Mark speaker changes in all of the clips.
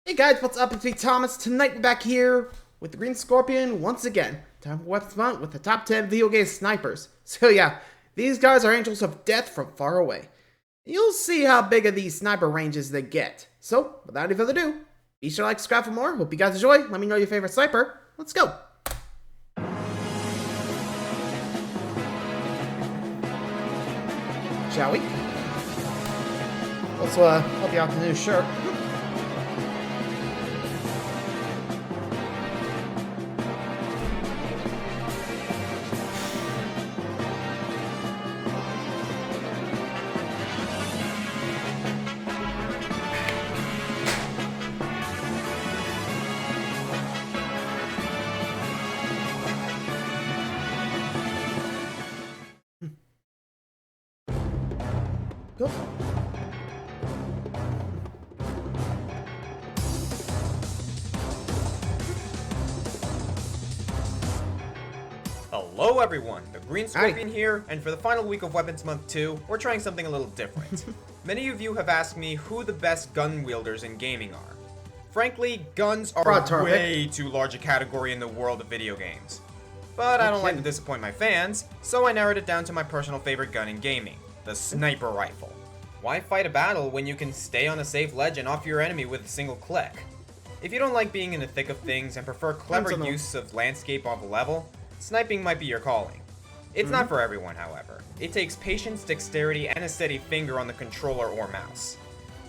Speaker 1: Hey guys, what's up? It's me, Thomas. Tonight we're back here with the Green Scorpion once again. Time for Weapons Month with the top 10 video game snipers. So yeah, these guys are angels of death from far away. You'll see how big of these sniper ranges they get. So, without any further ado, be sure to like, subscribe for more. Hope you guys enjoy. Let me know your favorite sniper. Let's go. Shall we? Also, help you out with the new shirt. Go.
Speaker 2: Hello everyone, the Green Scorpion here, and for the final week of Weapons Month 2, we're trying something a little different. Many of you have asked me who the best gun wielders in gaming are. Frankly, guns are way too large a category in the world of video games. But I don't like to disappoint my fans, so I narrowed it down to my personal favorite gun in gaming, the sniper rifle. Why fight a battle when you can stay on a safe ledge and off your enemy with a single click? If you don't like being in the thick of things and prefer clever use of landscape off a level, sniping might be your calling. It's not for everyone, however. It takes patience, dexterity, and a steady finger on the controller or mouse.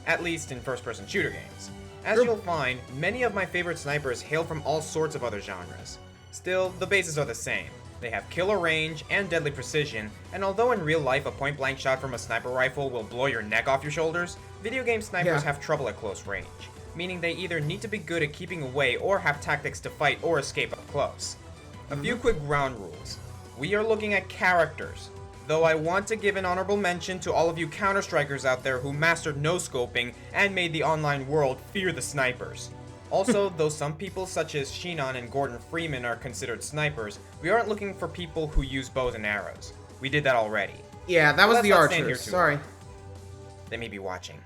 Speaker 2: At least in first-person shooter games. As you'll find, many of my favorite snipers hail from all sorts of other genres. Still, the bases are the same. They have killer range and deadly precision, and although in real life a point-blank shot from a sniper rifle will blow your neck off your shoulders, video game snipers have trouble at close range, meaning they either need to be good at keeping away or have tactics to fight or escape up close. A few quick ground rules. We are looking at characters, though I want to give an honorable mention to all of you Counter-Strikers out there who mastered no-scoping and made the online world fear the snipers. Also, though some people such as Sheenon and Gordon Freeman are considered snipers, we aren't looking for people who use bows and arrows. We did that already.
Speaker 1: Yeah, that was the archers. Sorry.
Speaker 2: They may be watching.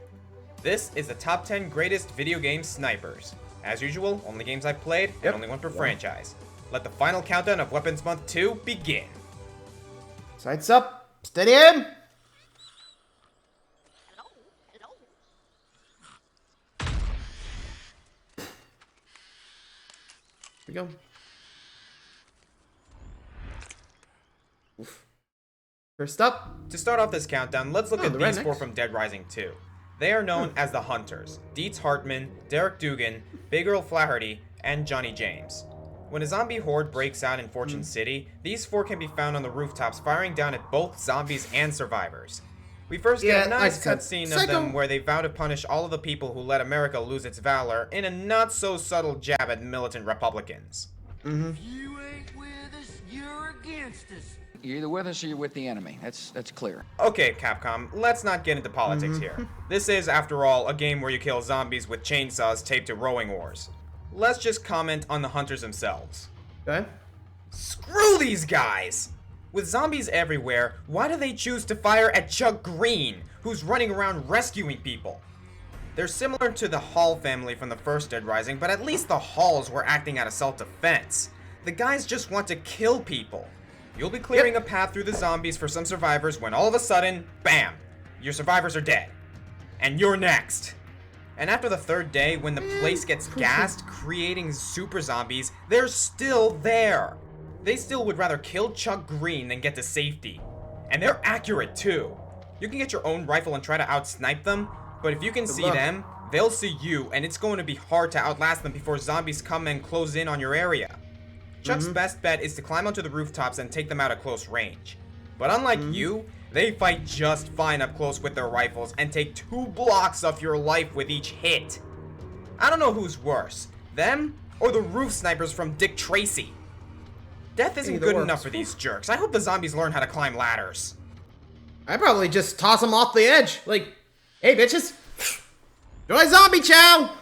Speaker 2: This is the top 10 greatest video game snipers. As usual, only games I've played, and only one per franchise. Let the final countdown of Weapons Month 2 begin.
Speaker 1: Sights up. Steady aim. Here we go. Oof. First up.
Speaker 2: To start off this countdown, let's look at these four from Dead Rising 2. They are known as the Hunters: Dietz Hartman, Derek Dugan, Big Earl Flaherty, and Johnny James. When a zombie horde breaks out in Fortune City, these four can be found on the rooftops firing down at both zombies and survivors. We first get a nice cutscene of them where they vow to punish all of the people who let America lose its valor in a not-so-subtle jab at militant Republicans.
Speaker 3: If you ain't with us, you're against us. You're either with us or you're with the enemy. That's clear.
Speaker 2: Okay, Capcom, let's not get into politics here. This is, after all, a game where you kill zombies with chainsaws taped to rowing oars. Let's just comment on the hunters themselves.
Speaker 1: Okay.
Speaker 2: Screw these guys! With zombies everywhere, why do they choose to fire at Chuck Green, who's running around rescuing people? They're similar to the Hall family from the first Dead Rising, but at least the Halls were acting out of self-defense. The guys just want to kill people. You'll be clearing a path through the zombies for some survivors when all of a sudden, bam, your survivors are dead. And you're next. And after the third day, when the place gets gassed, creating super zombies, they're still there. They still would rather kill Chuck Green than get to safety. And they're accurate too. You can get your own rifle and try to out-snipe them, but if you can see them, they'll see you, and it's going to be hard to outlast them before zombies come and close in on your area. Chuck's best bet is to climb onto the rooftops and take them out at close range. But unlike you, they fight just fine up close with their rifles and take 2 blocks of your life with each hit. I don't know who's worse, them or the roof snipers from Dick Tracy. Death isn't good enough for these jerks. I hope the zombies learn how to climb ladders.
Speaker 1: I'd probably just toss them off the edge. Like, hey bitches, enjoy zombie chow.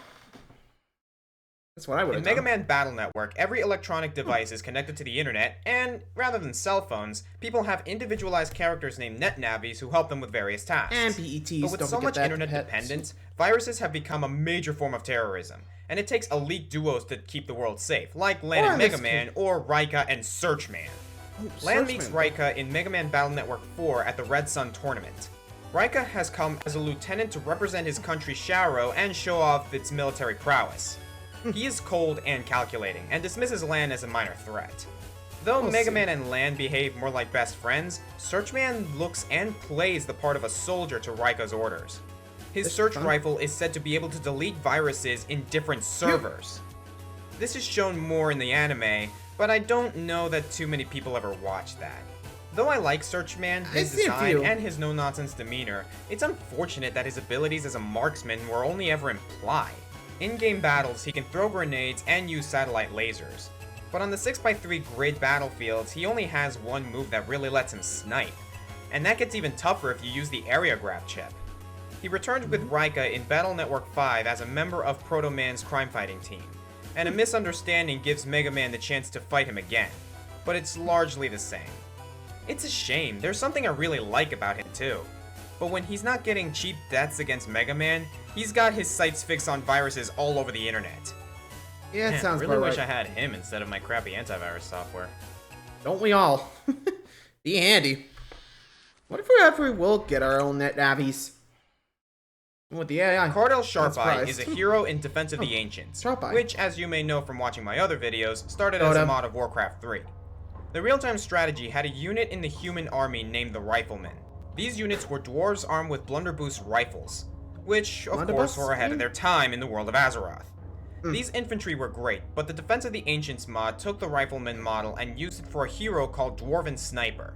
Speaker 1: That's what I would have
Speaker 2: In
Speaker 1: done.
Speaker 2: Mega Man Battle Network, every electronic device is connected to the internet, and rather than cell phones, people have individualized characters named NetNavis who help them with various tasks.
Speaker 1: And PETs,
Speaker 2: But with
Speaker 1: don't
Speaker 2: so
Speaker 1: forget
Speaker 2: much
Speaker 1: that,
Speaker 2: internet
Speaker 1: pets.
Speaker 2: dependence, viruses have become a major form of terrorism, and it takes elite duos to keep the world safe, like Lan
Speaker 1: Or
Speaker 2: and
Speaker 1: in
Speaker 2: Mega
Speaker 1: this
Speaker 2: Man or Raika and Searchman. Lan meets
Speaker 1: Searchman.
Speaker 2: Raika in Mega Man Battle Network 4 at the Red Sun tournament. Raika has come as a lieutenant to represent his country Sharo and show off its military prowess. He is cold and calculating, and dismisses Lan as a minor threat. Though
Speaker 1: We'll
Speaker 2: Mega
Speaker 1: see.
Speaker 2: Man and Lan behave more like best friends, Searchman looks and plays the part of a soldier to Raika's orders. His
Speaker 1: This is
Speaker 2: search
Speaker 1: fun.
Speaker 2: rifle is said to be able to delete viruses in different servers. This is shown more in the anime, but I don't know that too many people ever watch that. Though I like Searchman, his
Speaker 1: seen a
Speaker 2: design,
Speaker 1: few.
Speaker 2: and his no-nonsense demeanor, it's unfortunate that his abilities as a marksman were only ever implied. In-game battles, he can throw grenades and use satellite lasers. But on the 6x3 grid battlefields, he only has one move that really lets him snipe. And that gets even tougher if you use the area grab chip. He returned with Raika in Battle Network 5 as a member of Proto Man's crime fighting team, and a misunderstanding gives Mega Man the chance to fight him again, but it's largely the same. It's a shame, there's something I really like about him too. But when he's not getting cheap deaths against Mega Man, he's got his sights fixed on viruses all over the internet.
Speaker 1: Yeah, it
Speaker 2: Man,
Speaker 1: sounds
Speaker 2: I really
Speaker 1: about
Speaker 2: wish
Speaker 1: right.
Speaker 2: I had him instead of my crappy antivirus software.
Speaker 1: Don't we all? Be handy. What if we ever will get our own NetNavis? With the AI.
Speaker 2: Cardell
Speaker 1: Not
Speaker 2: Sharpeye
Speaker 1: surprised.
Speaker 2: is a hero in Defense of the Ancients,
Speaker 1: Sharpeye.
Speaker 2: which, as you may know from watching my other videos, started as a
Speaker 1: Dota.
Speaker 2: mod of Warcraft 3. The real-time strategy had a unit in the human army named the Riflemen. These units were dwarves armed with blunderbuss rifles, which, of
Speaker 1: Blunderbuss?
Speaker 2: course, were ahead of their time in the world of Azeroth. These infantry were great, but the Defense of the Ancients mod took the Rifleman model and used it for a hero called Dwarven Sniper.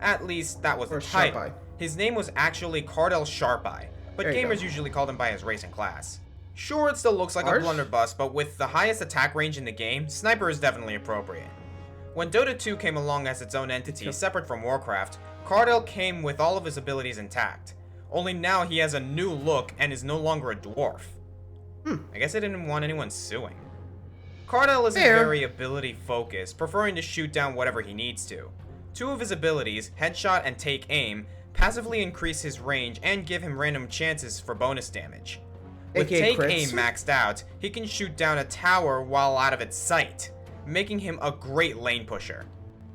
Speaker 2: At least, that was the
Speaker 1: Or
Speaker 2: title.
Speaker 1: Sharpeye.
Speaker 2: His name was actually Cardell Sharpeye, but
Speaker 1: There you
Speaker 2: gamers
Speaker 1: go.
Speaker 2: usually called him by his race and class. Sure, it still looks like
Speaker 1: Harsh?
Speaker 2: a blunderbuss, but with the highest attack range in the game, Sniper is definitely appropriate. When Dota 2 came along as its own entity, separate from Warcraft, Cardell came with all of his abilities intact. Only now he has a new look and is no longer a dwarf. I guess I didn't want anyone suing. Cardell isn't
Speaker 1: Fair.
Speaker 2: very ability focused, preferring to shoot down whatever he needs to. Two of his abilities, Headshot and Take Aim, passively increase his range and give him random chances for bonus damage. With
Speaker 1: AKA
Speaker 2: Take
Speaker 1: crits.
Speaker 2: Aim maxed out, he can shoot down a tower while out of its sight, making him a great lane pusher.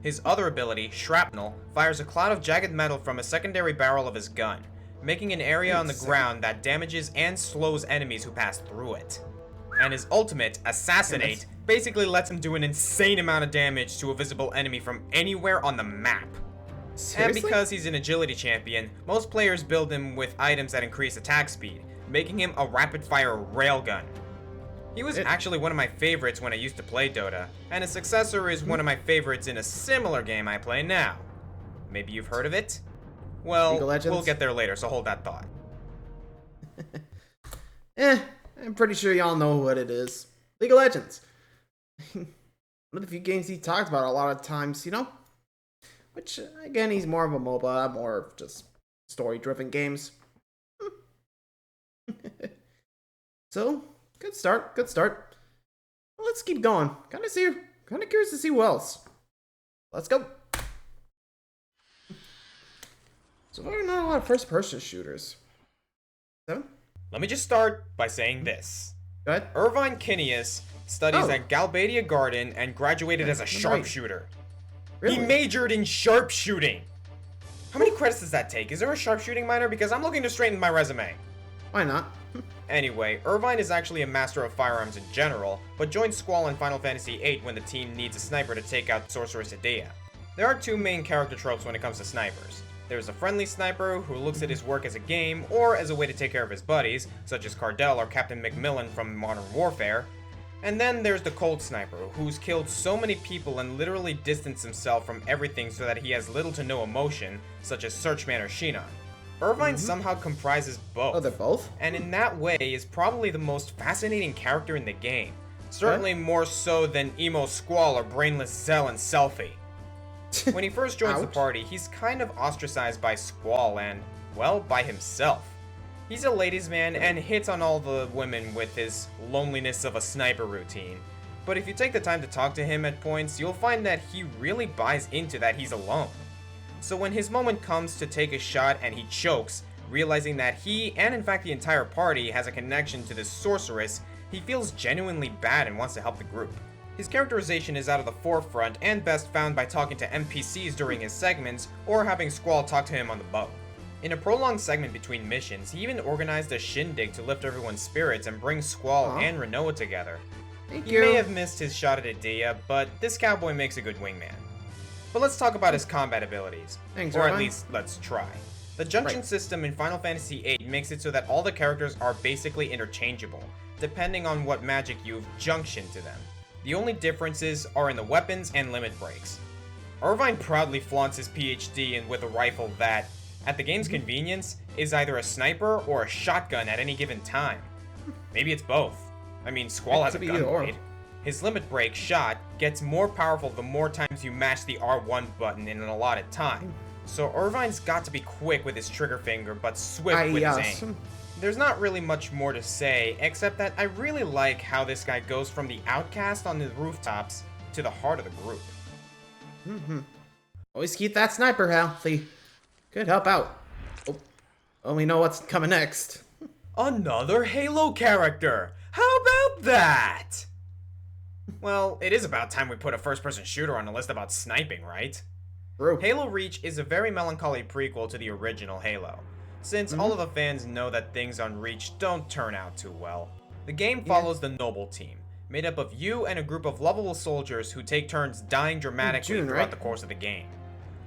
Speaker 2: His other ability, Shrapnel, fires a cloud of jagged metal from a secondary barrel of his gun, making an area on the ground that damages and slows enemies who pass through it. And his ultimate, Assassinate, basically lets him do an insane amount of damage to a visible enemy from anywhere on the map. And
Speaker 1: Seriously?
Speaker 2: because he's an agility champion, most players build him with items that increase attack speed, making him a rapid-fire railgun. He was actually one of my favorites when I used to play Dota, and his successor is one of my favorites in a similar game I play now. Maybe you've heard of it? Well,
Speaker 1: League of Legends?
Speaker 2: we'll get there later, so hold that thought.
Speaker 1: I'm pretty sure y'all know what it is. League of Legends. One of the few games he talked about a lot of times, you know? Which, again, he's more of a MOBA, I'm more of just story-driven games. So, good start, good start. Well, let's keep going. Kind of curious to see who else. Let's go. So far, not a lot of first-person shooters. 7?
Speaker 2: Let me just start by saying this.
Speaker 1: Go ahead.
Speaker 2: Irvine Kinneas studies
Speaker 1: Oh.
Speaker 2: at Galbadia Garden and graduated as a
Speaker 1: Right.
Speaker 2: sharpshooter.
Speaker 1: Really?
Speaker 2: He majored in sharpshooting. How many credits does that take? Is there a sharpshooting minor? Because I'm looking to straighten my resume.
Speaker 1: Why not?
Speaker 2: Anyway, Irvine is actually a master of firearms in general, but joins Squall in Final Fantasy VIII when the team needs a sniper to take out Sorceress Edea. There are two main character tropes when it comes to snipers. There's a friendly sniper who looks at his work as a game or as a way to take care of his buddies, such as Cardell or Captain McMillan from Modern Warfare. And then there's the cold sniper, who's killed so many people and literally distanced himself from everything so that he has little to no emotion, such as Searchman or Shinon. Irvine somehow comprises both.
Speaker 1: Oh, they're both?
Speaker 2: And in that way is probably the most fascinating character in the game. Certainly more so than Emo Squall or Brainless Zell and Selfie. When he first joins the
Speaker 1: Ouch.
Speaker 2: party, he's kind of ostracized by Squall and, well, by himself. He's a ladies' man and hits on all the women with his loneliness of a sniper routine. But if you take the time to talk to him at points, you'll find that he really buys into that he's alone. So when his moment comes to take a shot and he chokes, realizing that he, and in fact the entire party, has a connection to this sorceress, he feels genuinely bad and wants to help the group. His characterization is out of the forefront and best found by talking to NPCs during his segments or having Squall talk to him on the boat. In a prolonged segment between missions, he even organized a shindig to lift everyone's spirits and bring Squall and Renoa together. He may have missed his shot at Adia, but this cowboy makes a good wingman. But let's talk about his combat abilities. Or at least, let's try. The junction system in Final Fantasy VIII makes it so that all the characters are basically interchangeable, depending on what magic you've junctioned to them. The only differences are in the weapons and limit breaks. Irvine proudly flaunts his PhD and with a rifle that, at the game's convenience, is either a sniper or a shotgun at any given time. Maybe it's both. I mean, Squall has a gun blade. His limit break shot gets more powerful the more times you mash the R1 button in an allotted time. So Irvine's got to be quick with his trigger finger, but swift with his aim. There's not really much more to say, except that I really like how this guy goes from the outcast on the rooftops to the heart of the group.
Speaker 1: Always keep that sniper healthy. Could help out. Oh, well, we know what's coming next.
Speaker 2: Another Halo character! How about that? Well, it is about time we put a first-person shooter on a list about sniping, right?
Speaker 1: True.
Speaker 2: Halo Reach is a very melancholy prequel to the original Halo, since all of the fans know that things on Reach don't turn out too well. The game follows the Noble team, made up of you and a group of lovable soldiers who take turns dying dramatically throughout the course of the game.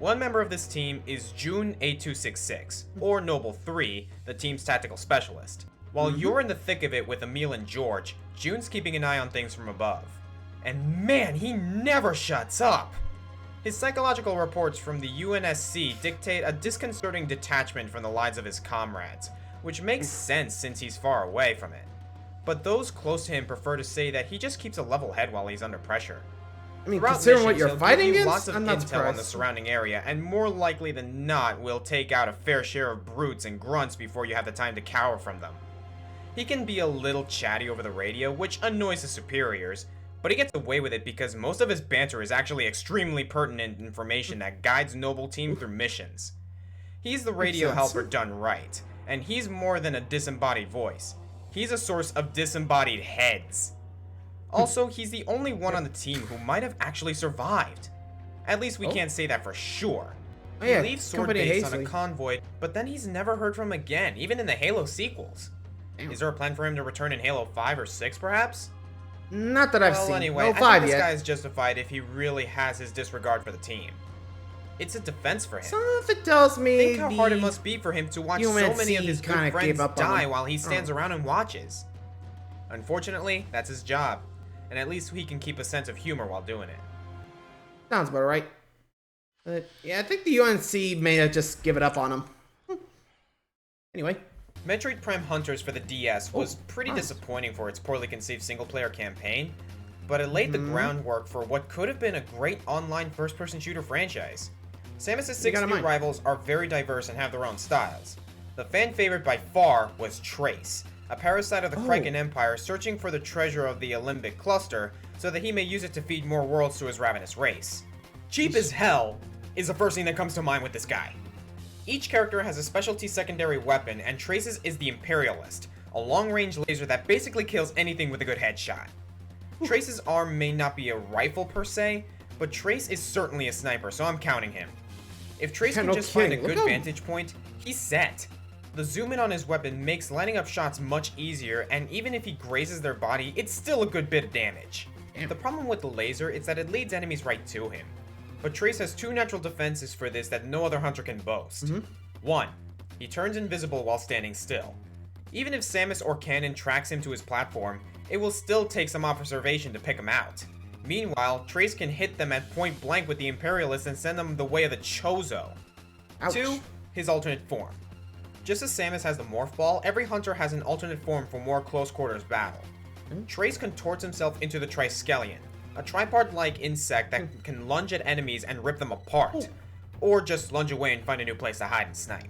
Speaker 2: One member of this team is June A266, or Noble 3, the team's tactical specialist. While you're in the thick of it with Emil and George, June's keeping an eye on things from above. And man, he never shuts up! His psychological reports from the UNSC dictate a disconcerting detachment from the lives of his comrades, which makes sense since he's far away from it. But those close to him prefer to say that he just keeps a level head while he's under pressure.
Speaker 1: I mean,
Speaker 2: Throughout
Speaker 1: considering what
Speaker 2: missions,
Speaker 1: you're fighting
Speaker 2: he'll give you
Speaker 1: against,
Speaker 2: lots of
Speaker 1: I'm not
Speaker 2: intel
Speaker 1: surprised.
Speaker 2: on the surrounding area, and more likely than not, will take out a fair share of brutes and grunts before you have the time to cower from them. He can be a little chatty over the radio, which annoys his superiors, but he gets away with it because most of his banter is actually extremely pertinent information that guides Noble Team through missions. He's the radio helper done right, and he's more than a disembodied voice. He's a source of disembodied heads. Also, he's the only one on the team who might have actually survived. At least we can't say that for sure. He leaves Sword Base on a convoy, but then he's never heard from again, even in the Halo sequels. Is there a plan for him to return in Halo 5 or 6, perhaps?
Speaker 1: Not that I've seen.
Speaker 2: Well, anyway,
Speaker 1: no
Speaker 2: I
Speaker 1: 5
Speaker 2: think this
Speaker 1: yet.
Speaker 2: guy is justified if he really has his disregard for the team. It's a defense for him.
Speaker 1: Some of it tells me
Speaker 2: Think how hard it must be for him to watch so many of his good friends die while he stands around and watches. Unfortunately, that's his job, and at least he can keep a sense of humor while doing it.
Speaker 1: Sounds about right. But yeah, I think the UNC may have just given up on him. Anyway.
Speaker 2: Metroid Prime Hunters for the DS was pretty disappointing for its poorly conceived single-player campaign, but it laid the groundwork for what could have been a great online first-person shooter franchise. Samus's 6 new rivals are very diverse and have their own styles. The fan favorite by far was Trace, a parasite of the Kraken Empire searching for the treasure of the Alembic Cluster so that he may use it to feed more worlds to his ravenous race. Cheap as hell is the first thing that comes to mind with this guy. Each character has a specialty secondary weapon, and Trace's is the Imperialist, a long-range laser that basically kills anything with a good headshot. Trace's arm may not be a rifle per se, but Trace is certainly a sniper, so I'm counting him. If Trace can just find a good vantage point, he's set. The zoom in on his weapon makes lining up shots much easier, and even if he grazes their body, it's still a good bit of damage. The problem with the laser is that it leads enemies right to him. But Trace has 2 natural defenses for this that no other hunter can boast. 1. He turns invisible while standing still. Even if Samus or Cannon tracks him to his platform, it will still take some observation to pick him out. Meanwhile, Trace can hit them at point blank with the Imperialist and send them the way of the Chozo. 2. His alternate form. Just as Samus has the Morph Ball, every hunter has an alternate form for more close quarters battle. Trace contorts himself into the Triskelion, a tripod-like insect that can lunge at enemies and rip them apart, or just lunge away and find a new place to hide and snipe.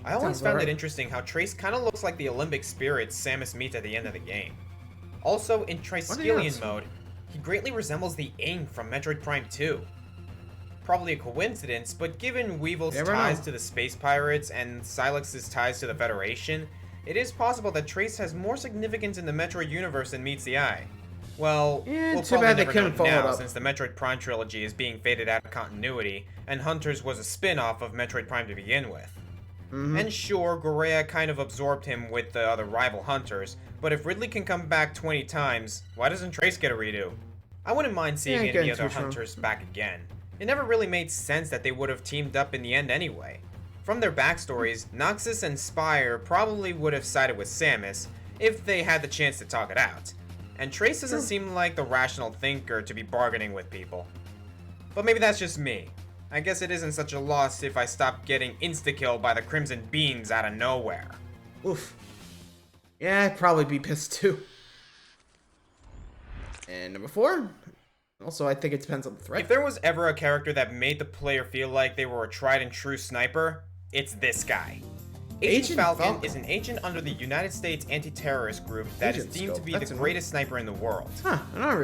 Speaker 2: I always
Speaker 1: Sounds
Speaker 2: found
Speaker 1: alright.
Speaker 2: it interesting how Trace kind of looks like the Olympic spirits Samus meets at the end of the game. Also, in Triskelion mode, he greatly resembles the Aang from Metroid Prime 2. Probably a coincidence, but given Weevil's ties to the Space Pirates and Sylex's ties to the Federation, it is possible that Trace has more significance in the Metroid universe than meets the eye. Well, we'll
Speaker 1: too
Speaker 2: probably
Speaker 1: bad they
Speaker 2: never
Speaker 1: couldn't
Speaker 2: know
Speaker 1: follow it
Speaker 2: now
Speaker 1: up.
Speaker 2: since the Metroid Prime trilogy is being faded out of continuity, and Hunters was a spin-off of Metroid Prime to begin with. And sure, Gorea kind of absorbed him with the other rival Hunters, but if Ridley can come back 20 times, why doesn't Trace get a redo? I wouldn't mind seeing any other Hunters back again. It never really made sense that they would have teamed up in the end anyway. From their backstories, Noxus and Spire probably would have sided with Samus if they had the chance to talk it out. And Trace doesn't seem like the rational thinker to be bargaining with people. But maybe that's just me. I guess it isn't such a loss if I stop getting insta-killed by the Crimson Beans out of nowhere.
Speaker 1: Oof. Yeah, I'd probably be pissed too. And number 4. Also, I think it depends on the threat.
Speaker 2: If there was ever a character that made the player feel like they were a tried and true sniper, it's this guy. Agent Falcon is an agent under the United States anti-terrorist group that is deemed to be the greatest sniper in the world.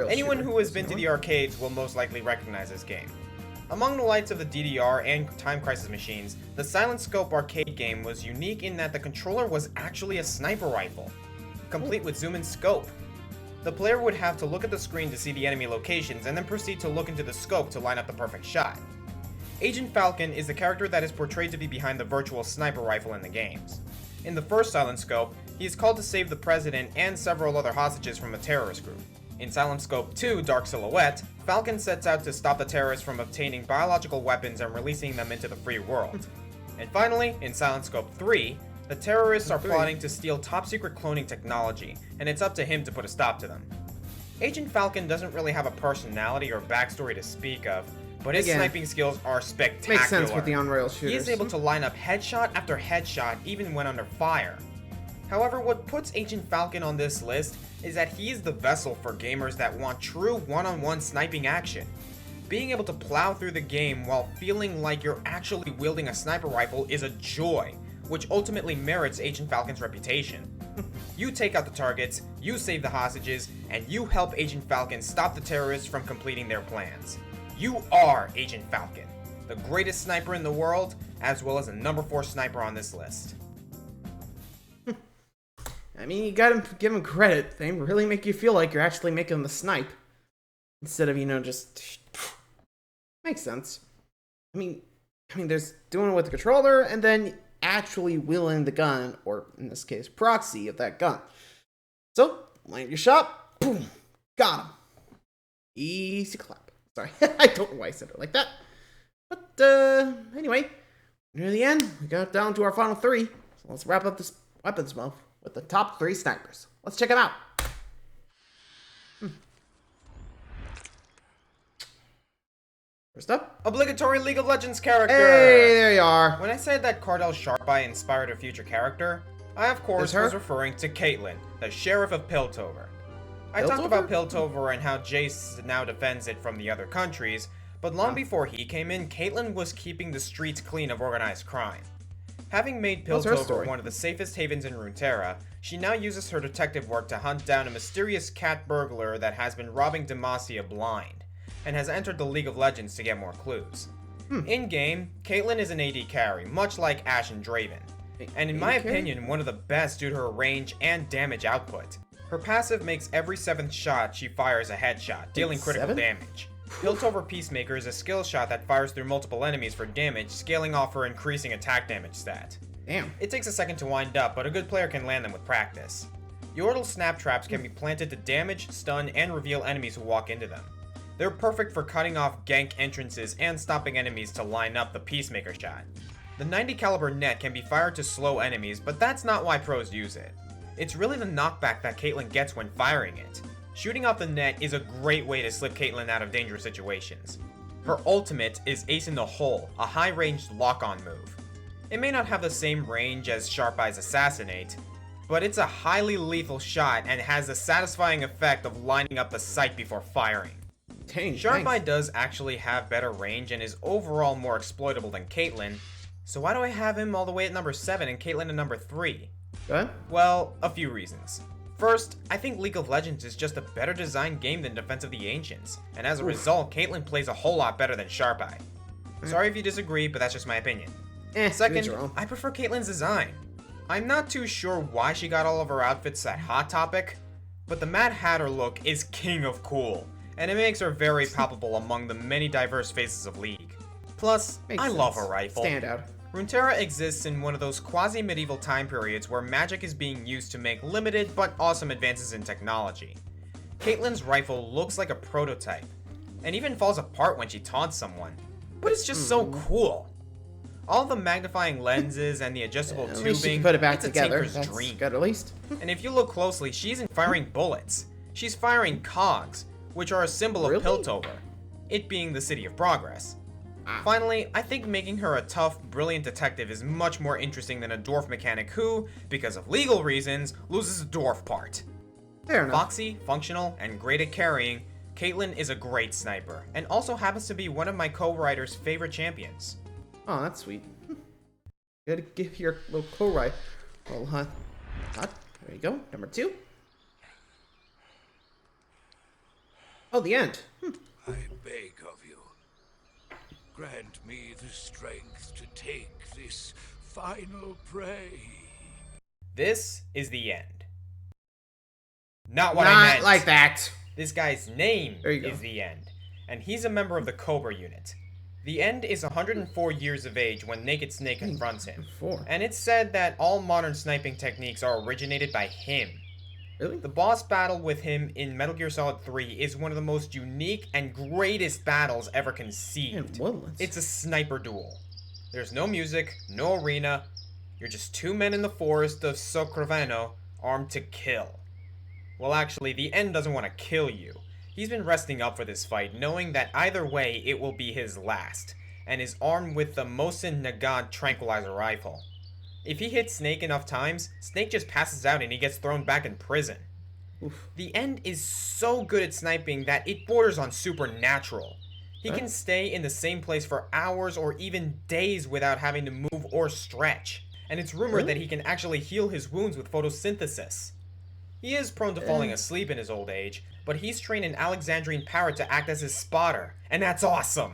Speaker 2: Anyone who has been to the arcades will most likely recognize this game. Among the lights of the DDR and Time Crisis machines, the Silent Scope arcade game was unique in that the controller was actually a sniper rifle, complete with zoom and scope. The player would have to look at the screen to see the enemy locations and then proceed to look into the scope to line up the perfect shot. Agent Falcon is the character that is portrayed to be behind the virtual sniper rifle in the games. In the first Silent Scope, he is called to save the president and several other hostages from a terrorist group. In Silent Scope 2, Dark Silhouette, Falcon sets out to stop the terrorists from obtaining biological weapons and releasing them into the free world. And finally, in Silent Scope 3, the terrorists are plotting to steal top-secret cloning technology, and it's up to him to put a stop to them. Agent Falcon doesn't really have a personality or backstory to speak of, but his sniping skills are spectacular.
Speaker 1: Makes sense with the on-rail shooters.
Speaker 2: He is able to line up headshot after headshot even when under fire. However, what puts Agent Falcon on this list is that he is the vessel for gamers that want true one-on-one sniping action. Being able to plow through the game while feeling like you're actually wielding a sniper rifle is a joy, which ultimately merits Agent Falcon's reputation. You take out the targets, you save the hostages, and you help Agent Falcon stop the terrorists from completing their plans. You are Agent Falcon, the greatest sniper in the world, as well as the number 4 sniper on this list.
Speaker 1: I mean, you gotta give them credit. They really make you feel like you're actually making the snipe. Instead of, just... Makes sense. I mean, there's doing it with the controller, and then actually wielding the gun, or in this case, proxy of that gun. So, land your shot, boom, got him. Easy clap. Sorry, I don't know why I said it like that. But, anyway, near the end, we got down to our final 3. So let's wrap up this weapons month with the top 3 snipers. Let's check them out. First up,
Speaker 2: obligatory League of Legends character!
Speaker 1: Hey, there you are.
Speaker 2: When I said that Cardell Sharpeye inspired a future character, I of course was referring to Caitlyn, the Sheriff of Piltover. I talked about Piltover and how Jace now defends it from the other countries, but long before he came in, Caitlyn was keeping the streets clean of organized crime. Having made Piltover one of the safest havens in Runeterra, she now uses her detective work to hunt down a mysterious cat burglar that has been robbing Demacia blind, and has entered the League of Legends to get more clues. In-game, Caitlyn is an AD carry, much like Ashe and Draven, and in my opinion, one of the best due to her range and damage output. Her passive makes every 7th shot she fires a headshot, dealing critical damage. Piltover Peacemaker is a skill shot that fires through multiple enemies for damage, scaling off her increasing attack damage stat.
Speaker 1: Damn.
Speaker 2: It takes a second to wind up, but a good player can land them with practice. Yordle snap traps can be planted to damage, stun, and reveal enemies who walk into them. They're perfect for cutting off gank entrances and stopping enemies to line up the Peacemaker shot. The 90 caliber net can be fired to slow enemies, but that's not why pros use it. It's really the knockback that Caitlyn gets when firing it. Shooting off the net is a great way to slip Caitlyn out of dangerous situations. Her ultimate is Ace in the Hole, a high-ranged lock-on move. It may not have the same range as Sharpeye's Assassinate, but it's a highly lethal shot and has the satisfying effect of lining up the sight before firing. Sharpeye does actually have better range and is overall more exploitable than Caitlyn, So why do I have him all the way at number 7 and Caitlyn at number 3?
Speaker 1: What?
Speaker 2: Well, a few reasons. First, I think League of Legends is just a better designed game than Defense of the Ancients, and as a result, Caitlyn plays a whole lot better than Sharpeye. Sorry if you disagree, but that's just my opinion. Second, I prefer Caitlyn's design. I'm not too sure why she got all of her outfits that Hot Topic, but the Mad Hatter look is king of cool, and it makes her very palpable among the many diverse faces of League. Plus, I love her rifle.
Speaker 1: Standout.
Speaker 2: Runeterra exists in one of those quasi-medieval time periods where magic is being used to make limited but awesome advances in technology. Caitlyn's rifle looks like a prototype, and even falls apart when she taunts someone, but it's just so cool. All the magnifying lenses and the adjustable
Speaker 1: At least you
Speaker 2: tubing,
Speaker 1: can put it back
Speaker 2: it's
Speaker 1: together.
Speaker 2: a tinker's
Speaker 1: That's
Speaker 2: dream.
Speaker 1: good at least.
Speaker 2: And if you look closely, she isn't firing bullets. She's firing cogs, which are a symbol of Piltover, it being the city of progress. Finally, I think making her a tough, brilliant detective is much more interesting than a dwarf mechanic who, because of legal reasons, loses the dwarf part.
Speaker 1: Fair enough.
Speaker 2: Foxy, functional, and great at carrying, Caitlyn is a great sniper, and also happens to be one of my co-writer's favorite champions.
Speaker 1: Oh, that's sweet. Gotta give your little co-write. Well, there you go. Number 2. Oh, the end.
Speaker 4: I beg of you, grant me the strength to take this final prey.
Speaker 2: This is the end. Not what I meant.
Speaker 1: Not like that.
Speaker 2: This guy's name
Speaker 1: There you go.
Speaker 2: is the End, and he's a member of the Cobra unit. The End is 104 years of age when Naked Snake confronts him,
Speaker 1: 104.
Speaker 2: and it's said that all modern sniping techniques are originated by him.
Speaker 1: Really?
Speaker 2: The boss battle with him in Metal Gear Solid 3 is one of the most unique and greatest battles ever conceived. It's a sniper duel. There's no music, no arena. You're just two men in the forest of Socraveno, armed to kill. Well, actually, the End doesn't want to kill you. He's been resting up for this fight, knowing that either way it will be his last, and is armed with the Mosin Nagant tranquilizer rifle. If he hits Snake enough times, Snake just passes out and he gets thrown back in prison.
Speaker 1: Oof.
Speaker 2: The End is so good at sniping that it borders on supernatural. He can stay in the same place for hours or even days without having to move or stretch, and it's rumored that he can actually heal his wounds with photosynthesis. He is prone to falling asleep in his old age, but he's trained an Alexandrine parrot to act as his spotter, and that's awesome!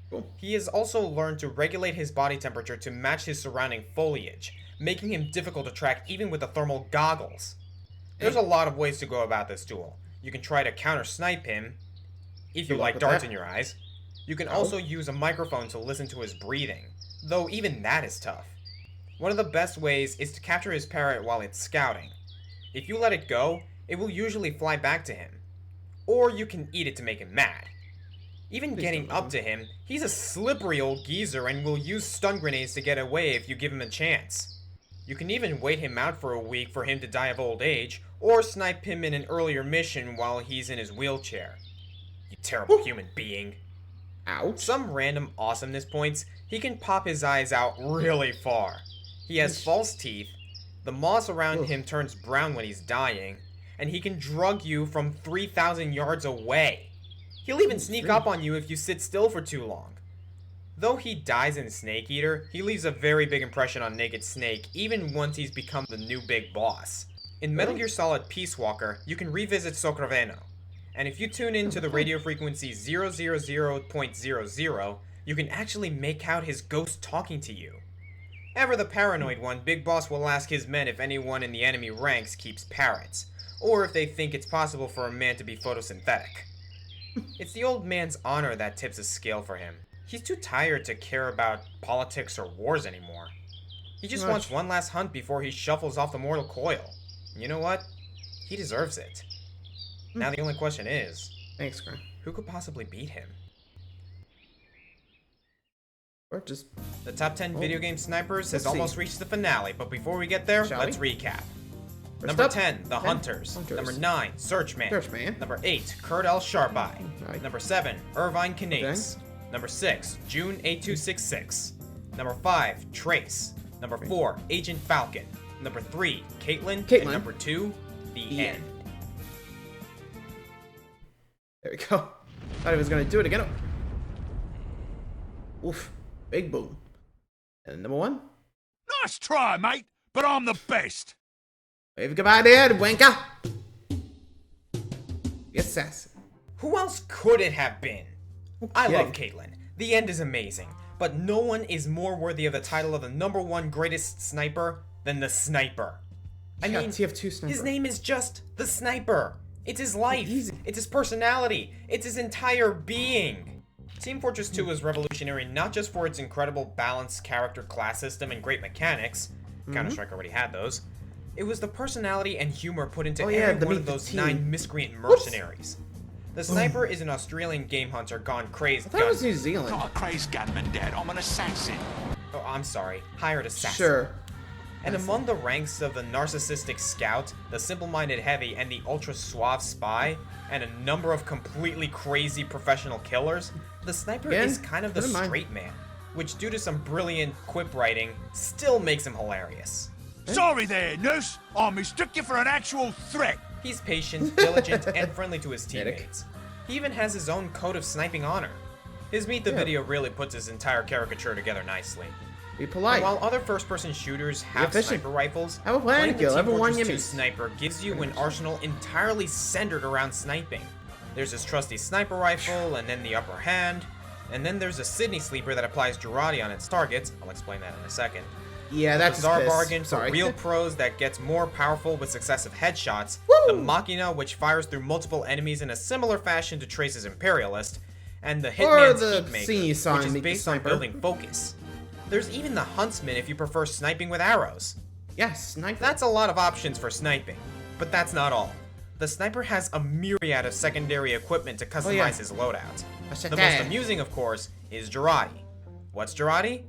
Speaker 1: Cool.
Speaker 2: He has also learned to regulate his body temperature to match his surrounding foliage, making him difficult to track even with the thermal goggles. There's a lot of ways to go about this duel. You can try to counter-snipe him, if you like darts in your eyes. You can also use a microphone to listen to his breathing, though even that is tough. One of the best ways is to capture his parrot while it's scouting. If you let it go, it will usually fly back to him. Or you can eat it to make him mad. Even getting up to him, he's a slippery old geezer and will use stun grenades to get away if you give him a chance. You can even wait him out for a week for him to die of old age, or snipe him in an earlier mission while he's in his wheelchair. You terrible human being.
Speaker 1: Ouch.
Speaker 2: Some random awesomeness points, he can pop his eyes out really far. He has false teeth, the moss around him turns brown when he's dying, and he can drug you from 3,000 yards away. He'll even sneak up on you if you sit still for too long. Though he dies in Snake Eater, he leaves a very big impression on Naked Snake even once he's become the new big boss. In Metal Gear Solid Peace Walker, you can revisit Socraveno, and if you tune into the radio frequency 000.00, you can actually make out his ghost talking to you. Ever the paranoid one, Big Boss will ask his men if anyone in the enemy ranks keeps parrots, or if they think it's possible for a man to be photosynthetic. It's the old man's honor that tips a scale for him. He's too tired to care about politics or wars anymore. He just wants one last hunt before he shuffles off the mortal coil. And you know what? He deserves it. Now the only question is,
Speaker 1: Thanks, Grant.
Speaker 2: who could possibly beat him?
Speaker 1: Or just...
Speaker 2: The top 10 video game snipers has
Speaker 1: Let's
Speaker 2: almost
Speaker 1: see.
Speaker 2: reached the finale, but before we get there,
Speaker 1: Shall
Speaker 2: let's
Speaker 1: we?
Speaker 2: recap.
Speaker 1: First
Speaker 2: Number
Speaker 1: up,
Speaker 2: 10, The
Speaker 1: 10,
Speaker 2: Hunters.
Speaker 1: Hunters.
Speaker 2: Number 9, Searchman.
Speaker 1: Searchman.
Speaker 2: Number 8, Kurt L. Sharpeye.
Speaker 1: Right.
Speaker 2: Number 7, Irvine Kinace. Number 6, June 8266. Number 5, Trace. Number 4, Agent Falcon. Number 3, Caitlyn. And number 2, The End.
Speaker 1: There we go. Thought he was gonna do it again. Oof. Big boom. And number 1.
Speaker 4: Nice try, mate, but I'm the best.
Speaker 1: Wave goodbye there, Wanker. Yes, assassin.
Speaker 2: Who else could it have been? I
Speaker 1: Okay.
Speaker 2: love Caitlyn. The end is amazing, but no one is more worthy of the title of the number 1 greatest sniper than the Sniper. I
Speaker 1: Yeah,
Speaker 2: mean,
Speaker 1: TF2 Sniper.
Speaker 2: his name is just the Sniper. It's his life.
Speaker 1: Easy.
Speaker 2: It's his personality. It's his entire being. Team Fortress 2 was revolutionary not just for its incredible balanced character class system and great mechanics. Counter-Strike already had those. It was the personality and humor put into every one of those 9 miscreant mercenaries. The Sniper is an Australian game hunter gone crazed.
Speaker 1: I thought it was New Zealand.
Speaker 4: Not a crazed gunman, Dad. I'm an assassin.
Speaker 2: Oh, I'm sorry. Hired assassin.
Speaker 1: Sure.
Speaker 2: And among the ranks of the narcissistic scout, the simple-minded heavy, and the ultra-suave spy, and a number of completely crazy professional killers, the Sniper
Speaker 1: Again,
Speaker 2: is kind of the
Speaker 1: put in mind.
Speaker 2: straight man, which due to some brilliant quip writing, still makes him hilarious.
Speaker 4: Sorry there, nurse. I mistook you for an actual threat.
Speaker 2: He's patient, diligent, and friendly to his
Speaker 1: Medic.
Speaker 2: teammates. He even has his own code of sniping honor. His Meet the Video really puts his entire caricature together nicely.
Speaker 1: Be polite.
Speaker 2: And while other first-person shooters have
Speaker 1: efficient.
Speaker 2: sniper rifles,
Speaker 1: Have a plan
Speaker 2: playing
Speaker 1: to
Speaker 2: the
Speaker 1: kill
Speaker 2: Team
Speaker 1: everyone
Speaker 2: Fortress
Speaker 1: you
Speaker 2: 2
Speaker 1: meet.
Speaker 2: sniper gives you an arsenal entirely centered around sniping. There's his trusty sniper rifle, and then the upper hand, and then there's a Sydney sleeper that applies Girardi on its targets. I'll explain that in a second.
Speaker 1: Yeah, that's
Speaker 2: Bizarre
Speaker 1: piss.
Speaker 2: bargain for
Speaker 1: Sorry.
Speaker 2: real pros that gets more powerful with successive headshots.
Speaker 1: Woo!
Speaker 2: The Machina, which fires through multiple enemies in a similar fashion to Trace's Imperialist, and the
Speaker 1: Or
Speaker 2: Hitman's
Speaker 1: the
Speaker 2: Heatmaker,
Speaker 1: scene you saw
Speaker 2: which
Speaker 1: in
Speaker 2: is
Speaker 1: the
Speaker 2: based on
Speaker 1: Sniper.
Speaker 2: building focus. There's even the Huntsman if you prefer sniping with arrows.
Speaker 1: Yes, sniper.
Speaker 2: That's a lot of options for sniping, but that's not all. The Sniper has a myriad of secondary equipment to customize
Speaker 1: yeah.
Speaker 2: his loadout.
Speaker 1: That's
Speaker 2: The
Speaker 1: it.
Speaker 2: most amusing, of course, is Girardi. What's Girardi?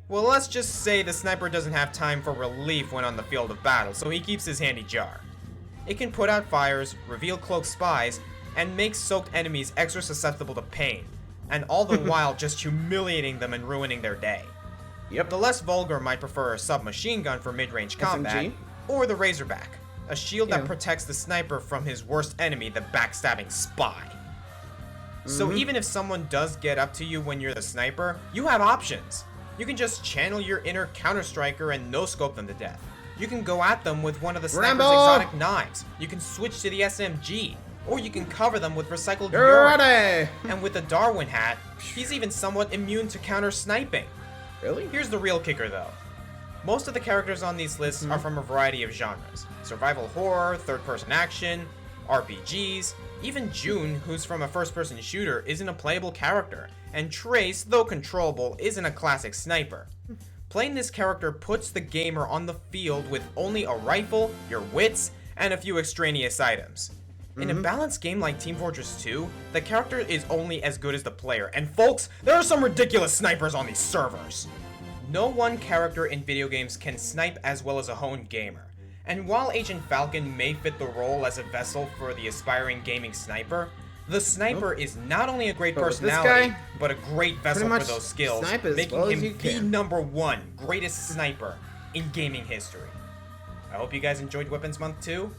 Speaker 2: Well, let's just say the Sniper doesn't have time for relief when on the field of battle, so he keeps his handy jar. It can put out fires, reveal cloaked spies, and make soaked enemies extra susceptible to pain, and all the while just humiliating them and ruining their day.
Speaker 1: Yep.
Speaker 2: The less vulgar might prefer a submachine gun for mid-range combat,
Speaker 1: SMG?
Speaker 2: or the Razorback, a shield that
Speaker 1: Yeah.
Speaker 2: protects the Sniper from his worst enemy, the backstabbing spy. So even if someone does get up to you when you're the Sniper, you have options. You can just channel your inner Counter-Striker and no-scope them to death. You can go at them with one of the Sniper's
Speaker 1: Rambo!
Speaker 2: exotic knives. You can switch to the SMG, or you can cover them with recycled urine.
Speaker 1: Girardi!
Speaker 2: And with the Darwin hat, he's even somewhat immune to counter-sniping.
Speaker 1: Really?
Speaker 2: Here's the real kicker though. Most of the characters on these lists are from a variety of genres. Survival horror, third-person action, RPGs, even June, who's from a first-person shooter, isn't a playable character, and Trace, though controllable, isn't a classic sniper. Playing this character puts the gamer on the field with only a rifle, your wits, and a few extraneous items. In a balanced game like Team Fortress 2, the character is only as good as the player, and folks, there are some ridiculous snipers on these servers. No one character in video games can snipe as well as a honed gamer. And while Agent Falcon may fit the role as a vessel for the aspiring gaming sniper, the Sniper is not only a great
Speaker 1: But with this
Speaker 2: personality,
Speaker 1: guy,
Speaker 2: but a great vessel for
Speaker 1: much
Speaker 2: those skills,
Speaker 1: snipe as
Speaker 2: making
Speaker 1: well as
Speaker 2: him
Speaker 1: you
Speaker 2: the
Speaker 1: can.
Speaker 2: #1 greatest sniper in gaming history. I hope you guys enjoyed Weapons Month 2.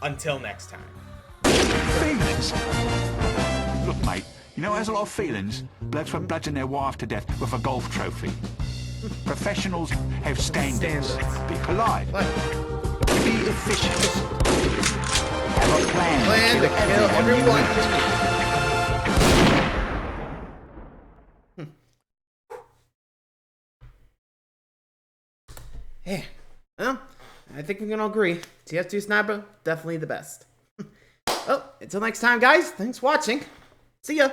Speaker 2: Until next time.
Speaker 5: Feelings? Look, mate, you know who has a lot of feelings? Blokes when bludgeon their wife to death with a golf trophy. Professionals have standards.
Speaker 1: Standards.
Speaker 5: Be polite.
Speaker 1: Like,
Speaker 5: Be efficient. Have a plan.
Speaker 1: plan to kill everyone. Yeah. Well, I think we can all agree. TF2 Sniper, definitely the best. Well, until next time, guys. Thanks for watching. See ya.